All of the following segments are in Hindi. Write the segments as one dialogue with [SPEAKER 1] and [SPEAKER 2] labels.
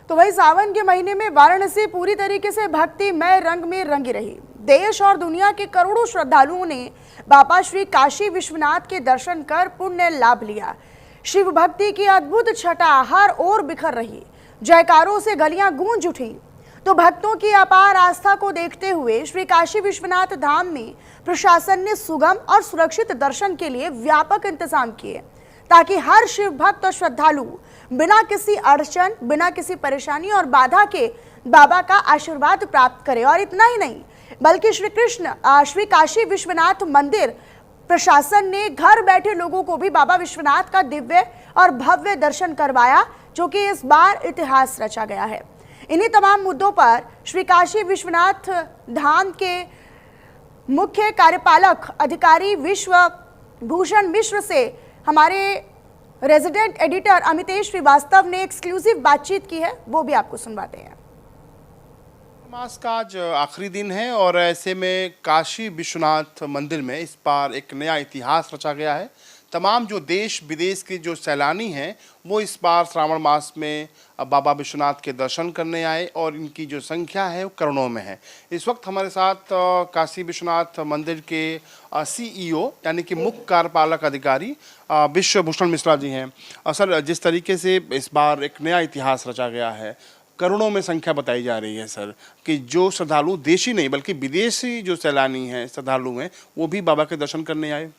[SPEAKER 1] तो वही सावन के महीने में वाराणसी पूरी तरीके से भक्तिमय रंग में रंगी रही। देश और दुनिया के करोड़ों श्रद्धालुओं ने बाबा श्री काशी विश्वनाथ के दर्शन कर पुण्य लाभ लिया। शिव भक्ति की अद्भुत छटा हर ओर बिखर रही। जयकारों से गलियां गूंज उठी। तो भक्तों की अपार आस्था को देखते हुए श्री काशी विश्वनाथ धाम में प्रशासन ने सुगम और सुरक्षित दर्शन के लिए व्यापक इंतजाम किए, ताकि हर शिव भक्त और श्रद्धालु बिना किसी अड़चन, बिना किसी परेशानी और बाधा के बाबा का आशीर्वाद प्राप्त करे। और इतना ही नहीं, बल्कि श्री काशी विश्वनाथ मंदिर प्रशासन ने घर बैठे लोगों को भी बाबा विश्वनाथ का दिव्य और भव्य दर्शन करवाया, जो कि इस बार इतिहास रचा गया है। इन्हीं तमाम मुद्दों पर श्री काशी विश्वनाथ धाम के मुख्य कार्यपालक अधिकारी विश्व भूषण मिश्र से हमारे रेजिडेंट एडिटर अमितेश श्रीवास्तव ने एक्सक्लूसिव बातचीत की है, वो भी आपको सुनवाते हैं।
[SPEAKER 2] मास का आज आखिरी दिन है और ऐसे में काशी विश्वनाथ मंदिर में इस बार एक नया इतिहास रचा गया है। तमाम जो देश विदेश के जो सैलानी हैं वो इस बार श्रावण मास में बाबा विश्वनाथ के दर्शन करने आए और इनकी जो संख्या है वो करोड़ों में है। इस वक्त हमारे साथ काशी विश्वनाथ मंदिर के CEO यानी कि मुख्य कार्यपालक अधिकारी विश्व भूषण मिश्रा जी हैं। सर, जिस तरीके से इस बार एक नया इतिहास रचा गया है, करोड़ों में संख्या बताई जा रही है सर, कि जो श्रद्धालु देशी नहीं बल्कि विदेशी जो सैलानी हैं, श्रद्धालु हैं, वो भी बाबा के दर्शन करने आए।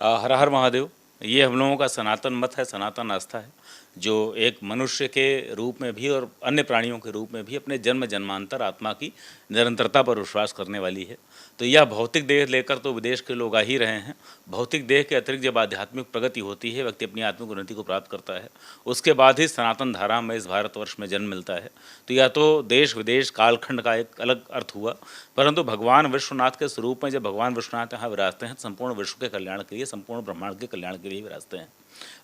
[SPEAKER 3] हर हर महादेव। ये हम लोगों का सनातन मत है, सनातन आस्था है, जो एक मनुष्य के रूप में भी और अन्य प्राणियों के रूप में भी अपने जन्म जन्मांतर आत्मा की निरंतरता पर विश्वास करने वाली है। तो यह भौतिक देह लेकर तो विदेश के लोग आ ही रहे हैं। भौतिक देह के अतिरिक्त जब आध्यात्मिक प्रगति होती है, व्यक्ति अपनी आत्मिक उन्नति को प्राप्त करता है, उसके बाद ही सनातन धारा में इस भारतवर्ष में जन्म मिलता है। तो यह तो देश विदेश कालखंड का एक अलग अर्थ हुआ, परंतु भगवान विश्वनाथ के स्वरूप में जब भगवान विश्वनाथ यहाँ विराजते हैं, संपूर्ण विश्व के कल्याण के लिए, संपूर्ण ब्रह्मांड के कल्याण के लिए विराजते हैं।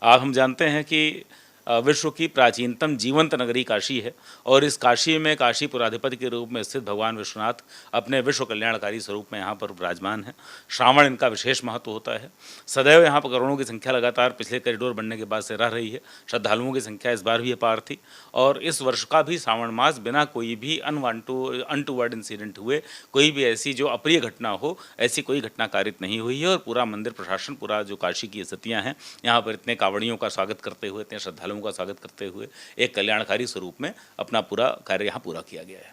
[SPEAKER 3] आप हम जानते हैं कि विश्व की प्राचीनतम जीवंत नगरी काशी है और इस काशी में काशी पुराधिपति के रूप में स्थित भगवान विश्वनाथ अपने विश्व कल्याणकारी स्वरूप में यहाँ पर विराजमान है। श्रावण इनका विशेष महत्व होता है। सदैव यहाँ पर करोड़ों की संख्या लगातार पिछले कॉरिडोर बनने के बाद से रह रही है। श्रद्धालुओं की संख्या इस बार भी अपार थी और इस वर्ष का भी श्रावण मास बिना कोई भी अनटूवर्ड इंसिडेंट हुए, कोई भी ऐसी जो अप्रिय घटना हो, ऐसी कोई घटना कारित नहीं हुई है। और पूरा मंदिर प्रशासन, पूरा जो काशी की स्थितियाँ हैं, यहाँ पर इतने कांवड़ियों का स्वागत करते हुए, इतने श्रद्धालुओं का स्वागत करते हुए एक कल्याणकारी स्वरूप में अपना पूरा कार्य यहाँ पूरा किया गया है।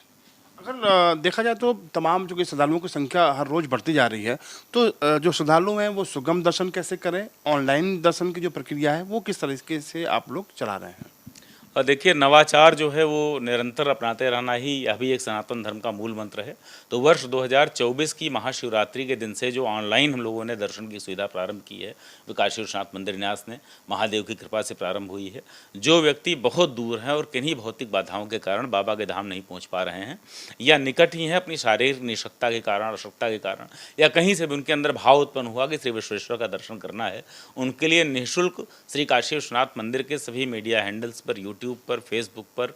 [SPEAKER 2] अगर देखा जाए तो तमाम जो कि श्रद्धालुओं की संख्या हर रोज बढ़ती जा रही है, तो जो श्रद्धालु हैं वो सुगम दर्शन कैसे करें, ऑनलाइन दर्शन की जो प्रक्रिया है वो किस तरीके से आप लोग चला रहे हैं?
[SPEAKER 3] और देखिए, नवाचार जो है वो निरंतर अपनाते रहना ही यह भी एक सनातन धर्म का मूल मंत्र है। तो वर्ष 2024 की महाशिवरात्रि के दिन से जो ऑनलाइन हम लोगों ने दर्शन की सुविधा प्रारंभ की है, वो काशी विश्वनाथ मंदिर न्यास ने महादेव की कृपा से प्रारंभ हुई है। जो व्यक्ति बहुत दूर हैं और किन्हीं भौतिक बाधाओं के कारण बाबा के धाम नहीं पहुँच पा रहे हैं, या निकट ही हैं अपनी शारीरिक निःशक्तता के कारण, अशक्तता के कारण, या कहीं से भी उनके अंदर भाव उत्पन्न हुआ कि श्री विश्वेश्वर का दर्शन करना है, उनके लिए निःशुल्क श्री काशी विश्वनाथ मंदिर के सभी मीडिया हैंडल्स पर, यूट्यूब पर, फेसबुक पर,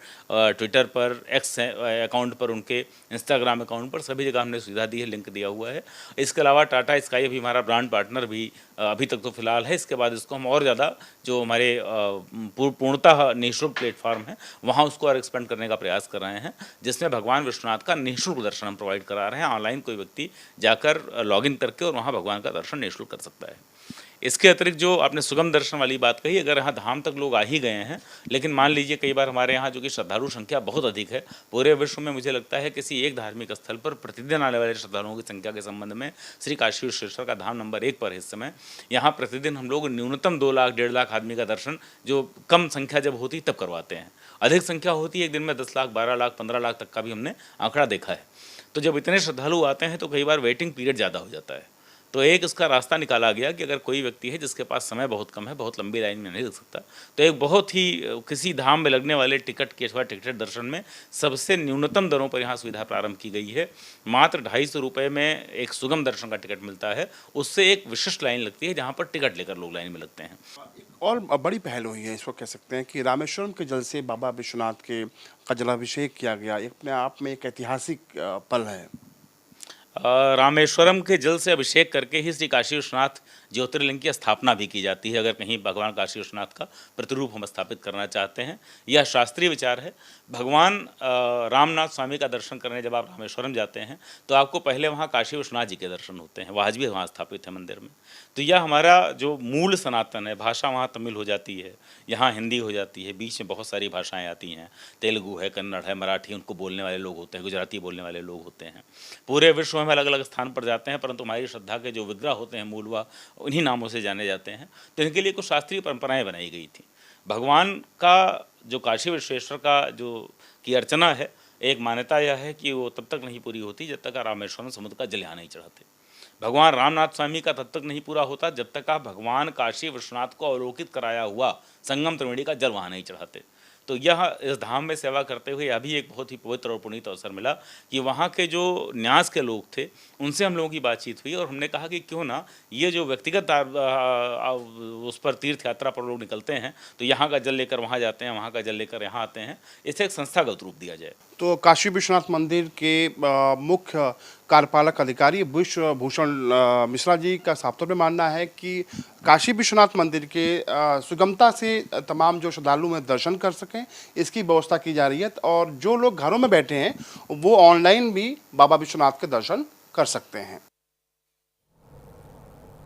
[SPEAKER 3] ट्विटर पर, एक्स अकाउंट पर, उनके इंस्टाग्राम अकाउंट पर, सभी जगह हमने सुविधा दी है, लिंक दिया हुआ है। इसके अलावा टाटा स्काई अभी हमारा ब्रांड पार्टनर भी अभी तक तो फिलहाल है। इसके बाद इसको हम और ज़्यादा जो हमारे पूर्णतः निःशुल्क प्लेटफॉर्म है वहाँ उसको और एक्सपेंड करने का प्रयास कर रहे हैं, जिसमें भगवान विश्वनाथ का निःशुल्क दर्शन हम प्रोवाइड करा रहे हैं। ऑनलाइन कोई व्यक्ति जाकर लॉगिन करके और वहाँ भगवान का दर्शन निःशुल्क कर सकता है। इसके अतिरिक्त जो आपने सुगम दर्शन वाली बात कही, अगर यहाँ धाम तक लोग आ ही गए हैं, लेकिन मान लीजिए कई बार हमारे यहाँ जो कि श्रद्धालु संख्या बहुत अधिक है, पूरे विश्व में मुझे लगता है किसी एक धार्मिक स्थल पर प्रतिदिन आने वाले श्रद्धालुओं की संख्या के संबंध में श्री काशी विश्वेश्वर का धाम नंबर 1 पर है इस समय। यहाँ प्रतिदिन हम लोग न्यूनतम 2 लाख 1.5 लाख आदमी का दर्शन, जो कम संख्या जब होती तब करवाते हैं। अधिक संख्या होती है एक दिन में 10 लाख 12 लाख 15 लाख तक का भी हमने आंकड़ा देखा है। तो जब इतने श्रद्धालु आते हैं तो कई बार वेटिंग पीरियड ज़्यादा हो जाता है। तो एक इसका रास्ता निकाला गया कि अगर कोई व्यक्ति है जिसके पास समय बहुत कम है, बहुत लंबी लाइन में नहीं लग सकता, तो एक बहुत ही किसी धाम में लगने वाले टिकट के अथवा टिकटेड दर्शन में सबसे न्यूनतम दरों पर यहाँ सुविधा प्रारंभ की गई है। मात्र 250 रुपये में एक सुगम दर्शन का टिकट मिलता है। उससे एक विशिष्ट लाइन लगती है जहाँ पर टिकट लेकर लोग लाइन में लगते हैं।
[SPEAKER 2] और बड़ी पहल हुई है, इसको कह सकते हैं कि रामेश्वरम के जल से बाबा विश्वनाथ के का जलाभिषेक किया गया। ये अपने आप में एक ऐतिहासिक पल है।
[SPEAKER 3] रामेश्वरम के जल से अभिषेक करके ही श्री काशी विश्वनाथ ज्योतिर्लिंग की स्थापना भी की जाती है अगर कहीं भगवान काशी विश्वनाथ का प्रतिरूप हम स्थापित करना चाहते हैं। यह शास्त्रीय विचार है। भगवान रामनाथ स्वामी का दर्शन करने जब आप रामेश्वरम जाते हैं तो आपको पहले वहाँ काशी विश्वनाथ जी के दर्शन होते हैं, वह आज भी वहाँ स्थापित है मंदिर में। तो यह हमारा जो मूल सनातन है, भाषा वहाँ तमिल हो जाती है, यहाँ हिंदी हो जाती है, बीच में बहुत सारी भाषाएं आती हैं, तेलुगु है, कन्नड़ है, मराठी, उनको बोलने वाले लोग होते हैं, गुजराती बोलने वाले लोग होते हैं। पूरे विश्व में अलग अलग स्थान पर जाते हैं, परंतु हमारी श्रद्धा के जो विग्रह होते हैं मूल वह उन्हीं नामों से जाने जाते हैं। तो इनके लिए कुछ शास्त्रीय परंपराएं बनाई गई थी। भगवान का जो काशी विश्वेश्वर का जो की अर्चना है, एक मान्यता यह है कि वो तब तक नहीं पूरी होती जब तक रामेश्वरम समुद्र का जल यहाँ नहीं चढ़ाते। भगवान रामनाथ स्वामी का तब तक नहीं पूरा होता जब तक आप भगवान काशी विश्वनाथ को अवलोकित कराया हुआ संगम त्रिवेणी का जल वहाँ नहीं चढ़ाते। तो यह इस धाम में सेवा करते हुए अभी एक बहुत ही पवित्र और पुनीत अवसर मिला कि वहाँ के जो न्यास के लोग थे उनसे हम लोगों की बातचीत हुई और हमने कहा कि क्यों ना ये जो व्यक्तिगत उस पर तीर्थ यात्रा पर लोग निकलते हैं तो यहाँ का जल लेकर वहाँ जाते हैं, वहाँ का जल लेकर यहाँ आते हैं, इसे एक संस्थागत रूप दिया जाए।
[SPEAKER 2] तो काशी विश्वनाथ मंदिर के मुख्य कार्यपालक अधिकारी विश्व भूषण मिश्रा जी का साफ तौर पे मानना है कि काशी विश्वनाथ मंदिर के सुगमता से तमाम जो श्रद्धालु में दर्शन कर सकें इसकी व्यवस्था की जा रही है और जो लोग घरों में बैठे हैं वो ऑनलाइन भी बाबा विश्वनाथ के दर्शन कर सकते हैं।